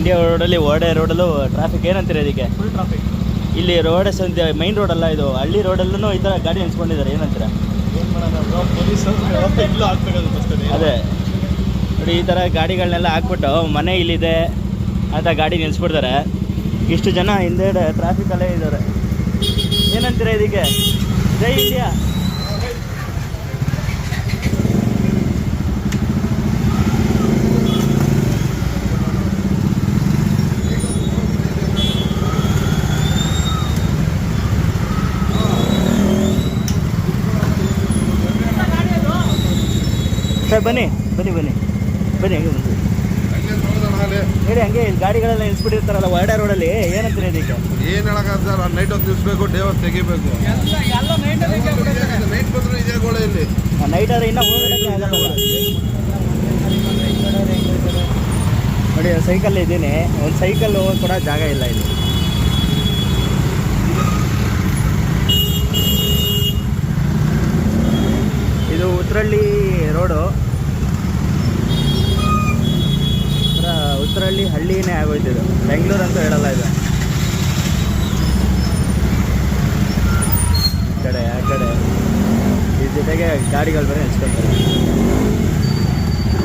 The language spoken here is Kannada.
ಇಂಡಿಯಾ ರೋಡಲ್ಲಿ ಓಡೆ ರೋಡಲ್ಲೂ ಟ್ರಾಫಿಕ್ ಏನಂತೀರ ಇದಕ್ಕೆ? Full traffic. ಇಲ್ಲಿ ರೋಡ್ ಸಂತೆ ಮೈನ್ ರೋಡಲ್ಲ ಇದು, ಹಳ್ಳಿ ರೋಡಲ್ಲೂ ಈ ಥರ ಗಾಡಿ ನಿಲ್ಸ್ಕೊಂಡಿದ್ದಾರೆ, ಏನಂತೀರ? ಏನು ಮಾಡೋಣ, ಪೊಲೀಸರು ವ್ಯವಸ್ಥೆ ಇಲ್ಲೂ ಆಗ್ಬೇಕಾಗುತ್ತೆ ಅಷ್ಟೇ. ಅದೇ ನೋಡಿ, ಈ ಥರ ಗಾಡಿಗಳನ್ನೆಲ್ಲ ಹಾಕ್ಬಿಟ್ಟು ಮನೆ ಇಲ್ಲಿದೆ ಅಂತ ಗಾಡಿ ನಿಲ್ಲಿಸ್ಬಿಡ್ತಾರೆ. ಇಷ್ಟು ಜನ ಹಿಂದೆಡೆ ಟ್ರಾಫಿಕಲ್ಲೇ ಇದ್ದಾರೆ. ಏನಂತೀರ ಇದಕ್ಕೆ? ಜೈ ಇಂಡಿಯಾ. ಸರ್ ಬನ್ನಿ ಬನ್ನಿ ಬನ್ನಿ ಬನ್ನಿ, ಹಂಗೆ ಬಂದು ಹೇಳಿ. ಹಂಗೆ ಇಲ್ಲಿ ಗಾಡಿಗಳೆಲ್ಲ ನಿಲ್ಸ್ಬಿಟ್ಟಿರ್ತಾರಲ್ಲ ಹೊರಡೆ ರೋಡಲ್ಲಿ, ಏನಂತೀರ ಇದಕ್ಕೆ? ಏನು ಹೇಳಕ್ಕೆ ಸರ್, ನೈಟ್ ಹೊತ್ತು ನಿಲ್ಲಿಸ್ಬೇಕು, ಡೇ ಹೊತ್ತು ತೆಗಿಬೇಕು. ನೈಟ್ ಬಂದರೂ ಇದೇ ಗೋಳೆ ಇಲ್ಲಿ. ನೈಟ್ ಆದರೆ ಇನ್ನೂ ಹೋಗೋದಕ್ಕೆ ಆಗಲ್ಲ. ನೋಡಿ ಸೈಕಲ್ ಇದ್ದೀನಿ, ಒಂದು ಸೈಕಲ್ ಹೋಗೋಕೆ ಕೂಡ ಜಾಗ ಇಲ್ಲ ಇಲ್ಲಿ. ಇದು ಉತ್ತರಹಳ್ಳಿ ರೋಡು, ಉತ್ತರಹಳ್ಳಿ ಹಳ್ಳಿನೇ ಆಗೋಯ್ತಿದ್ದು, ಬೆಂಗಳೂರು ಅಂತೂ ಹೇಳಲ್ಲ ಇದು. ಈ ಕಡೆ ಆ ಕಡೆ ಈ ಜೊತೆಗೆ ಗಾಡಿಗಳು ಬೇರೆ ನಿಲ್ಸ್ಕೊತಾರೆ.